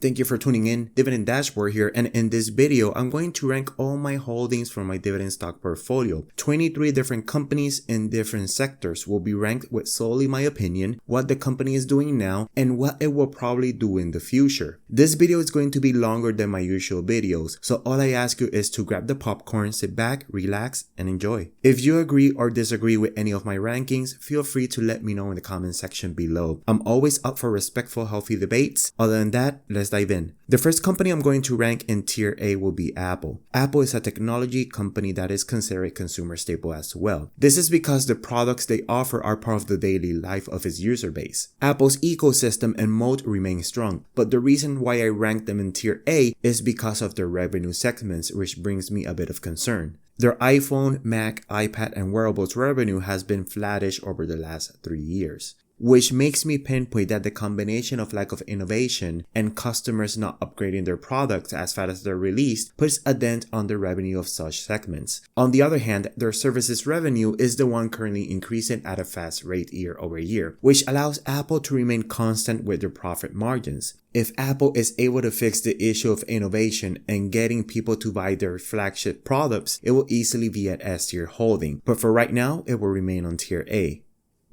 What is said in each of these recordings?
Thank you for tuning in. Dividend Dashboard here, and in this video, I'm going to rank all my holdings from my dividend stock portfolio. 23 different companies in different sectors will be ranked with solely my opinion, what the company is doing now, and what it will probably do in the future. This video is going to be longer than my usual videos, so all I ask you is to grab the popcorn, sit back, relax, and enjoy. If you agree or disagree with any of my rankings, feel free to let me know in the comment section below. I'm always up for respectful, healthy debates. Other than that, let's dive in. The first company I'm going to rank in tier A will be Apple. Apple is a technology company that is considered a consumer staple as well. This is because the products they offer are part of the daily life of its user base. Apple's ecosystem and moat remain strong, but the reason why I rank them in tier A is because of their revenue segments, which brings me a bit of concern. Their iPhone, Mac, iPad, and wearables revenue has been flattish over the last 3 years, which makes me pinpoint that the combination of lack of innovation and customers not upgrading their products as fast as they're released puts a dent on the revenue of such segments. On the other hand, their services revenue is the one currently increasing at a fast rate year over year, which allows Apple to remain constant with their profit margins. If Apple is able to fix the issue of innovation and getting people to buy their flagship products, it will easily be at S tier holding, but for right now, it will remain on tier A.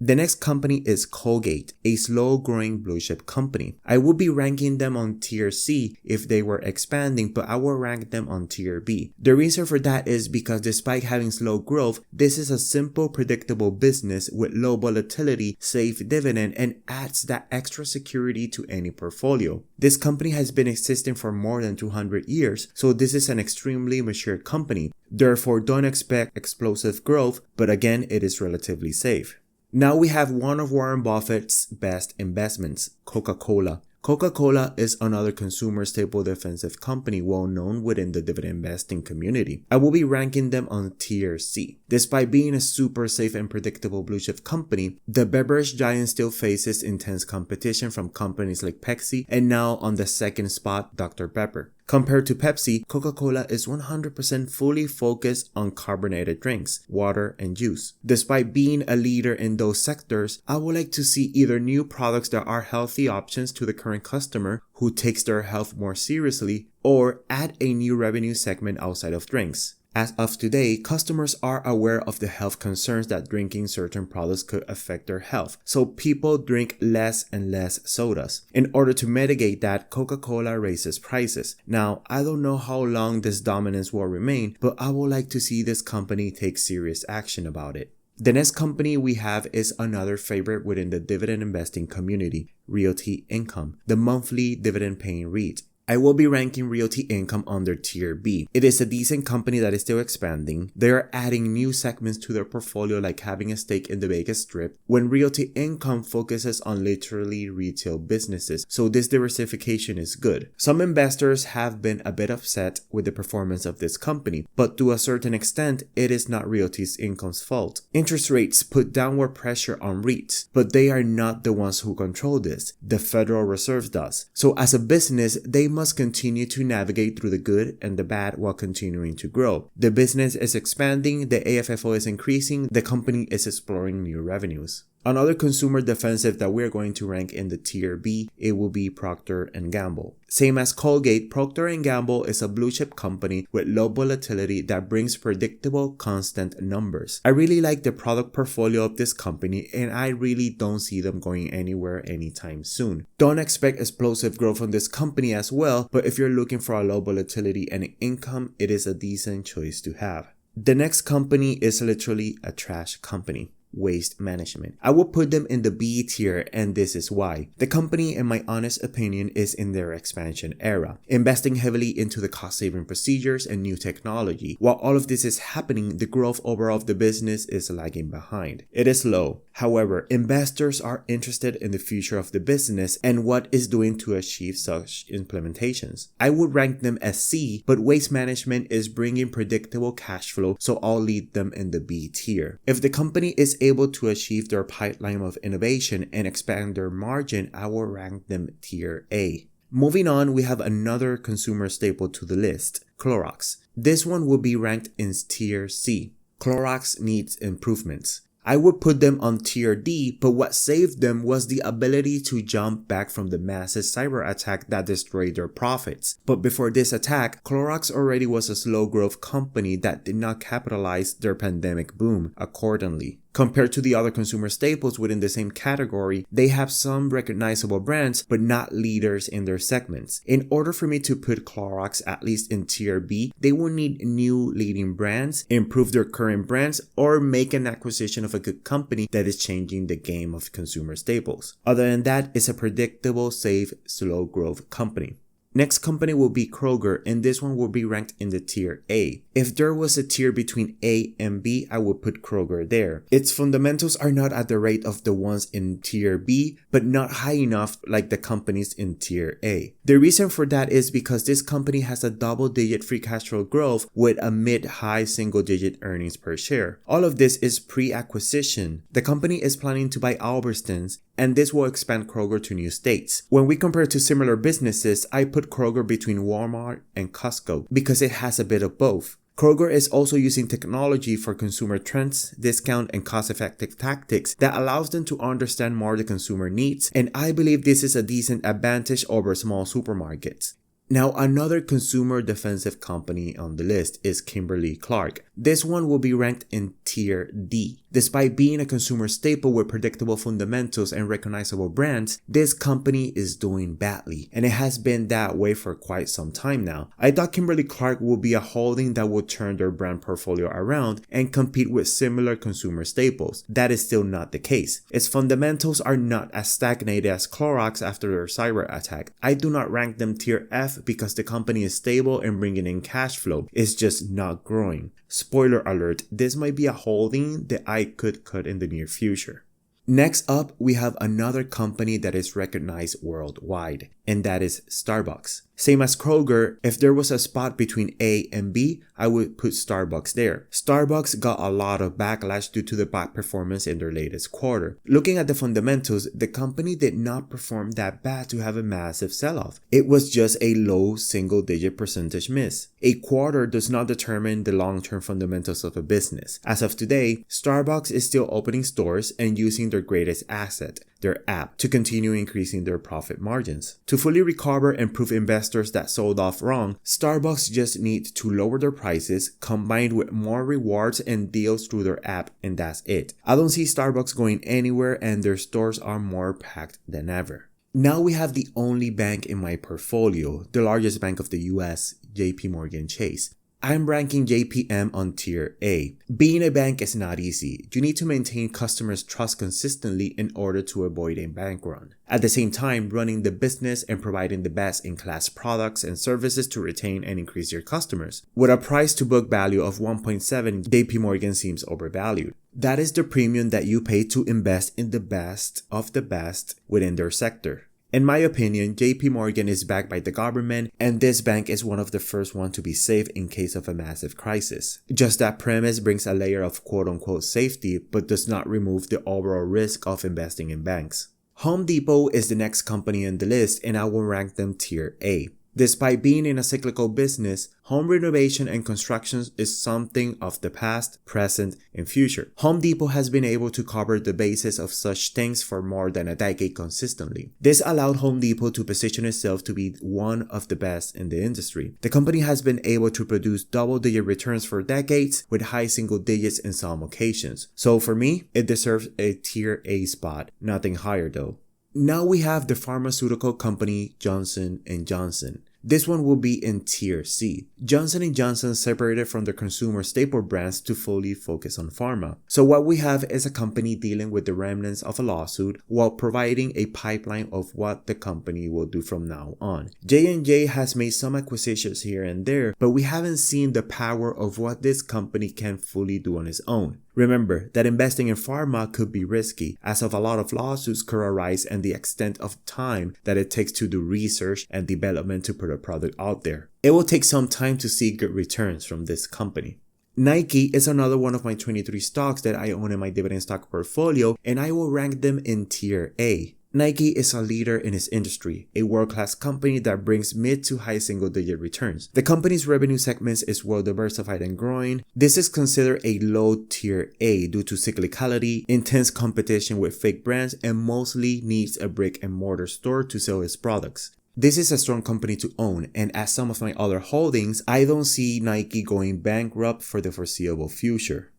The next company is Colgate, a slow-growing blue-chip company. I would be ranking them on tier C if they were expanding, but I will rank them on tier B. The reason for that is because despite having slow growth, this is a simple, predictable business with low volatility, safe dividend, and adds that extra security to any portfolio. This company has been existing for more than 200 years, so this is an extremely mature company. Therefore, don't expect explosive growth, but again, it is relatively safe. Now we have one of Warren Buffett's best investments, Coca-Cola. Coca-Cola is another consumer staple defensive company well known within the dividend investing community. I will be ranking them on tier C. Despite being a super safe and predictable blue chip company, the beverage giant still faces intense competition from companies like Pepsi and now on the second spot, Dr. Pepper. Compared to Pepsi, Coca-Cola is 100% fully focused on carbonated drinks, water, and juice. Despite being a leader in those sectors, I would like to see either new products that are healthy options to the current customer who takes their health more seriously, or add a new revenue segment outside of drinks. As of today, customers are aware of the health concerns that drinking certain products could affect their health, so people drink less and less sodas. In order to mitigate that, Coca-Cola raises prices. Now, I don't know how long this dominance will remain, but I would like to see this company take serious action about it. The next company we have is another favorite within the dividend investing community, Realty Income, the monthly dividend paying REIT. I will be ranking Realty Income under tier B. It is a decent company that is still expanding. They are adding new segments to their portfolio like having a stake in the Vegas Strip, when Realty Income focuses on literally retail businesses, so this diversification is good. Some investors have been a bit upset with the performance of this company, but to a certain extent, it is not Realty Income's fault. Interest rates put downward pressure on REITs, but they are not the ones who control this. The Federal Reserve does. So as a business, they must continue to navigate through the good and the bad while continuing to grow. The business is expanding, the AFFO is increasing, the company is exploring new revenues. Another consumer defensive that we're going to rank in the tier B, it will be Procter & Gamble. Same as Colgate, Procter & Gamble is a blue chip company with low volatility that brings predictable, constant numbers. I really like the product portfolio of this company and I really don't see them going anywhere anytime soon. Don't expect explosive growth from this company as well, but if you're looking for a low volatility and income, it is a decent choice to have. The next company is literally a trash company. Waste Management. I will put them in the B tier, and this is why. The company, in my honest opinion, is in their expansion era, investing heavily into the cost-saving procedures and new technology. While all of this is happening, the growth overall of the business is lagging behind. It is low. However, investors are interested in the future of the business and what it's doing to achieve such implementations. I would rank them as C, but Waste Management is bringing predictable cash flow, so I'll lead them in the B tier. If the company is able to achieve their pipeline of innovation and expand their margin, I will rank them tier A. Moving on, we have another consumer staple to the list, Clorox. This one will be ranked in tier C. Clorox needs improvements. I would put them on tier D, but what saved them was the ability to jump back from the massive cyber attack that destroyed their profits. But before this attack, Clorox already was a slow growth company that did not capitalize their pandemic boom accordingly. Compared to the other consumer staples within the same category, they have some recognizable brands, but not leaders in their segments. In order for me to put Clorox at least in tier B, they will need new leading brands, improve their current brands, or make an acquisition of a good company that is changing the game of consumer staples. Other than that, it's a predictable, safe, slow growth company. Next company will be Kroger, and this one will be ranked in the tier A. If there was a tier between A and B, I would put Kroger there. Its fundamentals are not at the rate of the ones in tier B, but not high enough like the companies in tier A. The reason for that is because this company has a double-digit free cash flow growth with a mid-high single-digit earnings per share. All of this is pre-acquisition. The company is planning to buy Albertsons, and this will expand Kroger to new states. When we compare to similar businesses, I put Kroger between Walmart and Costco because it has a bit of both. Kroger is also using technology for consumer trends, discount, and cost-effective tactics that allows them to understand more the consumer needs, and I believe this is a decent advantage over small supermarkets. Now, another consumer defensive company on the list is Kimberly-Clark. This one will be ranked in tier D. Despite being a consumer staple with predictable fundamentals and recognizable brands, this company is doing badly, and it has been that way for quite some time now. I thought Kimberly-Clark would be a holding that would turn their brand portfolio around and compete with similar consumer staples. That is still not the case. Its fundamentals are not as stagnated as Clorox after their cyber attack. I do not rank them tier F because the company is stable and bringing in cash flow. It's just not growing. Spoiler alert, this might be a holding that I could cut in the near future. Next up, we have another company that is recognized worldwide, and that is Starbucks. Same as Kroger, if there was a spot between A and B, I would put Starbucks there. Starbucks got a lot of backlash due to the bad performance in their latest quarter. Looking at the fundamentals, the company did not perform that bad to have a massive sell-off. It was just a low single-digit percentage miss. A quarter does not determine the long-term fundamentals of a business. As of today, Starbucks is still opening stores and using their greatest asset, their app, to continue increasing their profit margins. To fully recover and prove investors that sold off wrong, Starbucks just need to lower their prices combined with more rewards and deals through their app, and that's it. I don't see Starbucks going anywhere, and their stores are more packed than ever. Now we have the only bank in my portfolio, the largest bank of the US, JP Chase. I'm ranking JPM on tier A. Being a bank is not easy. You need to maintain customers' trust consistently in order to avoid a bank run. At the same time, running the business and providing the best-in-class products and services to retain and increase your customers. With a price-to-book value of 1.7, JP seems overvalued. That is the premium that you pay to invest in the best of the best within their sector. In my opinion, JP is backed by the government, and this bank is one of the first ones to be safe in case of a massive crisis. Just that premise brings a layer of quote-unquote safety, but does not remove the overall risk of investing in banks. Home Depot is the next company on the list, and I will rank them tier A. Despite being in a cyclical business, home renovation and construction is something of the past, present, and future. Home Depot has been able to cover the basis of such things for more than a decade consistently. This allowed Home Depot to position itself to be one of the best in the industry. The company has been able to produce double-digit returns for decades with high single digits in some occasions. So for me, it deserves a tier A spot, nothing higher though. Now we have the pharmaceutical company Johnson & Johnson. This one will be in tier C. Johnson & Johnson separated from the consumer staple brands to fully focus on pharma. So what we have is a company dealing with the remnants of a lawsuit while providing a pipeline of what the company will do from now on. J&J has made some acquisitions here and there, but we haven't seen the power of what this company can fully do on its own. Remember that investing in pharma could be risky, as of a lot of lawsuits could arise and the extent of time that it takes to do research and development to put a product out there. It will take some time to see good returns from this company. Nike is another one of my 23 stocks that I own in my dividend stock portfolio, and I will rank them in tier A. Nike is a leader in its industry, a world-class company that brings mid to high single-digit returns. The company's revenue segments is well diversified and growing. This is considered a low tier A due to cyclicality, intense competition with fake brands, and mostly needs a brick and mortar store to sell its products. This is a strong company to own, and as some of my other holdings, I don't see Nike going bankrupt for the foreseeable future.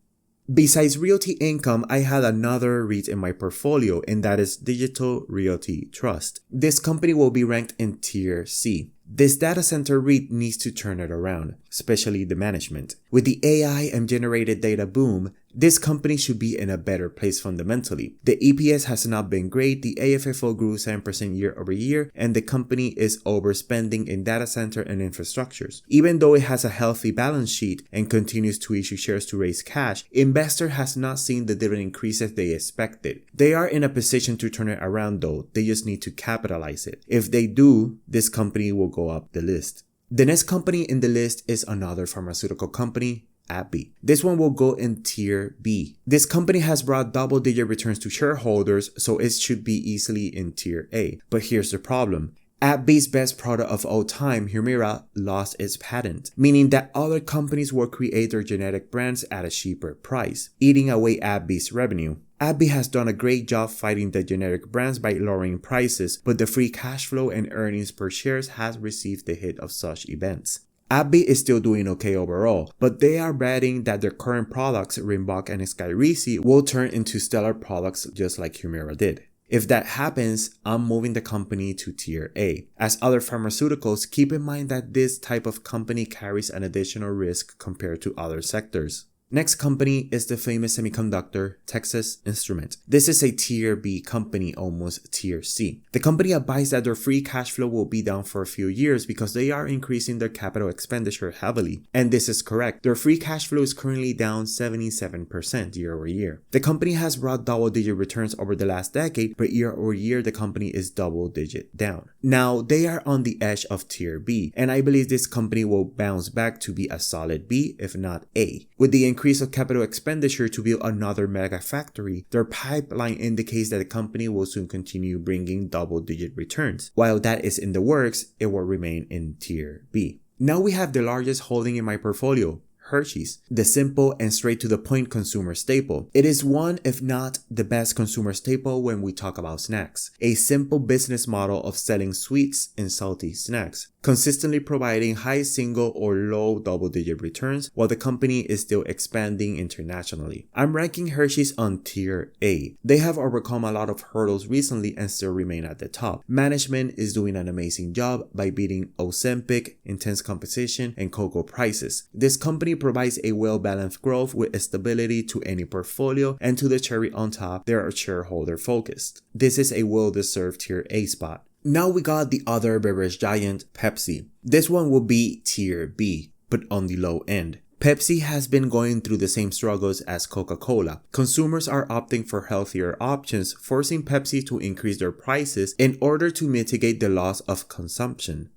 Besides Realty Income, I had another REIT in my portfolio, and that is Digital Realty Trust. This company will be ranked in Tier C. This data center REIT needs to turn it around, especially the management. With the AI and generated data boom, this company should be in a better place fundamentally. The EPS has not been great, the AFFO grew 7% year over year, and the company is overspending in data center and infrastructures. Even though it has a healthy balance sheet and continues to issue shares to raise cash, investor has not seen the dividend increases they expected. They are in a position to turn it around though, they just need to capitalize it. If they do, this company will go up the list. The next company in the list is another pharmaceutical company, AbbVie. This one will go in Tier B. This company has brought double-digit returns to shareholders, so it should be easily in Tier A. But here's the problem. AbbVie's best product of all time, Humira, lost its patent, meaning that other companies will create their genetic brands at a cheaper price, eating away AbbVie's revenue. AbbVie has done a great job fighting the generic brands by lowering prices, but the free cash flow and earnings per shares has received the hit of such events. AbbVie is still doing okay overall, but they are betting that their current products, Rinvoq and Skyrizi, will turn into stellar products just like Humira did. If that happens, I'm moving the company to Tier A. As other pharmaceuticals, keep in mind that this type of company carries an additional risk compared to other sectors. Next company is the famous semiconductor Texas Instruments. This is a Tier B company, almost Tier C. The company advised that their free cash flow will be down for a few years because they are increasing their capital expenditure heavily. And this is correct. Their free cash flow is currently down 77% year over year. The company has brought double-digit returns over the last decade, but year over year the company is double-digit down. Now, they are on the edge of Tier B, and I believe this company will bounce back to be a solid B, if not A. With the increase of capital expenditure to build another mega factory, their pipeline indicates that the company will soon continue bringing double-digit returns. While that is in the works, it will remain in Tier B. Now we have the largest holding in my portfolio, Hershey's, the simple and straight to the point consumer staple. It is one, if not the best consumer staple when we talk about snacks. A simple business model of selling sweets and salty snacks, consistently providing high single or low double-digit returns while the company is still expanding internationally. I'm ranking Hershey's on Tier A. They have overcome a lot of hurdles recently and still remain at the top. Management is doing an amazing job by beating Ozempic, intense competition, and cocoa prices. This company provides a well-balanced growth with stability to any portfolio, and to the cherry on top, they are shareholder focused. This is a well-deserved Tier A spot. Now we got the other beverage giant, Pepsi. This one will be Tier B, but on the low end. Pepsi has been going through the same struggles as Coca-Cola. Consumers are opting for healthier options, forcing Pepsi to increase their prices in order to mitigate the loss of consumption.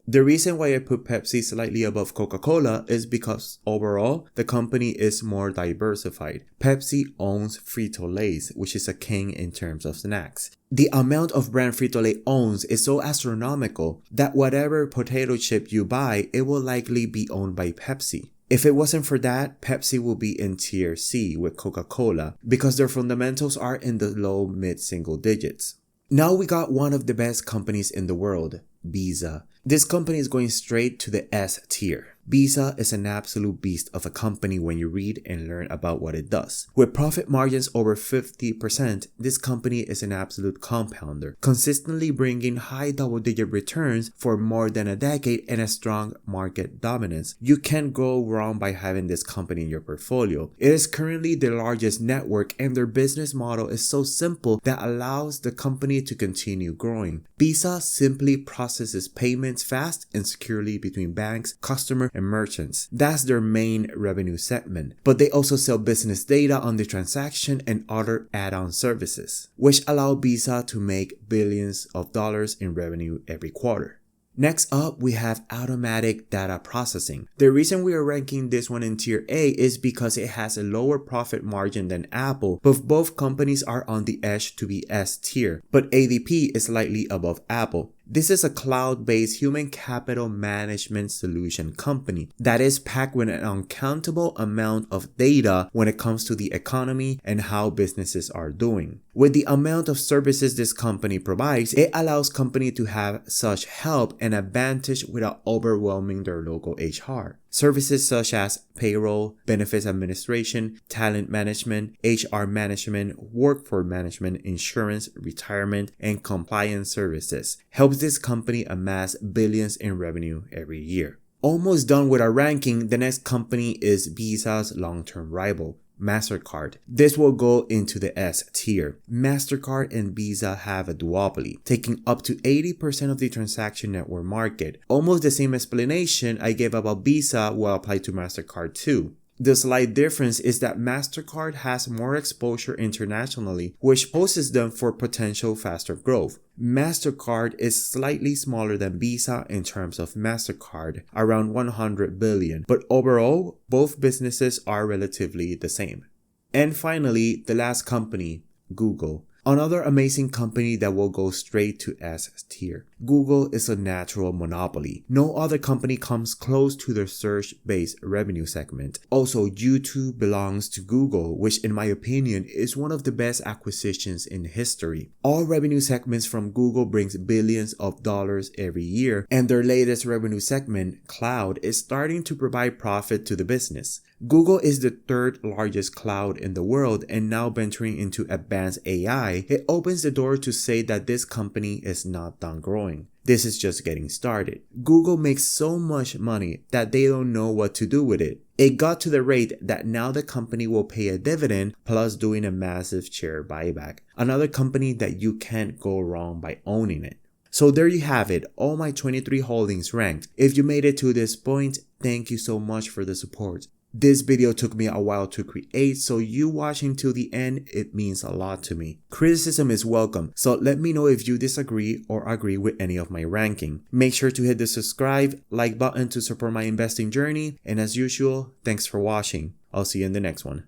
The reason why I put Pepsi slightly above Coca-Cola is because overall, the company is more diversified. Pepsi owns Frito-Lay's, which is a king in terms of snacks. The amount of brand Frito-Lay owns is so astronomical that whatever potato chip you buy, it will likely be owned by Pepsi. If it wasn't for that, Pepsi will be in Tier C with Coca-Cola because their fundamentals are in the low mid-single digits. Now we got one of the best companies in the world, Visa. This company is going straight to the S tier. Visa is an absolute beast of a company when you read and learn about what it does. With profit margins over 50%, this company is an absolute compounder, consistently bringing high double-digit returns for more than a decade and a strong market dominance. You can't go wrong by having this company in your portfolio. It is currently the largest network, and their business model is so simple that allows the company to continue growing. Visa simply processes payments fast and securely between banks, customers, and merchants. That's their main revenue segment. But they also sell business data on the transaction and other add-on services, which allow Visa to make billions of dollars in revenue every quarter. Next up, we have automatic data processing. The reason we are ranking this one in tier A is because it has a lower profit margin than Apple, but both companies are on the edge to be S tier, but ADP is slightly above Apple. This is a cloud-based human capital management solution company that is packed with an uncountable amount of data when it comes to the economy and how businesses are doing. With the amount of services this company provides, it allows companies to have such help and advantage without overwhelming their local HR. Services such as payroll, benefits administration, talent management, HR management, workforce management, insurance, retirement, and compliance services helps this company amass billions in revenue every year. Almost done with our ranking, the next company is Visa's long-term rival, MasterCard. This will go into the S tier. MasterCard and Visa have a duopoly, taking up to 80% of the transaction network market. Almost the same explanation I gave about Visa will apply to MasterCard too. The slight difference is that MasterCard has more exposure internationally, which poses them for potential faster growth. MasterCard is slightly smaller than Visa in terms of MasterCard, around 100 billion, but overall, both businesses are relatively the same. And finally, the last company, Google. Another amazing company that will go straight to S tier. Google is a natural monopoly. No other company comes close to their search-based revenue segment. Also, YouTube belongs to Google, which in my opinion is one of the best acquisitions in history. All revenue segments from Google brings billions of dollars every year, and their latest revenue segment, Cloud, is starting to provide profit to the business. Google is the third largest cloud in the world, and now venturing into advanced AI, it opens the door to say that this company is not done growing. This is just getting started. Google makes so much money that they don't know what to do with it. It got to the rate that now the company will pay a dividend plus doing a massive share buyback. Another company that you can't go wrong by owning it. So there you have it, all my 23 holdings ranked. If you made it to this point, thank you so much for the support. This video took me a while to create, so you watching till the end, it means a lot to me. Criticism is welcome, so let me know if you disagree or agree with any of my ranking. Make sure to hit the subscribe, like button to support my investing journey, and as usual, thanks for watching. I'll see you in the next one.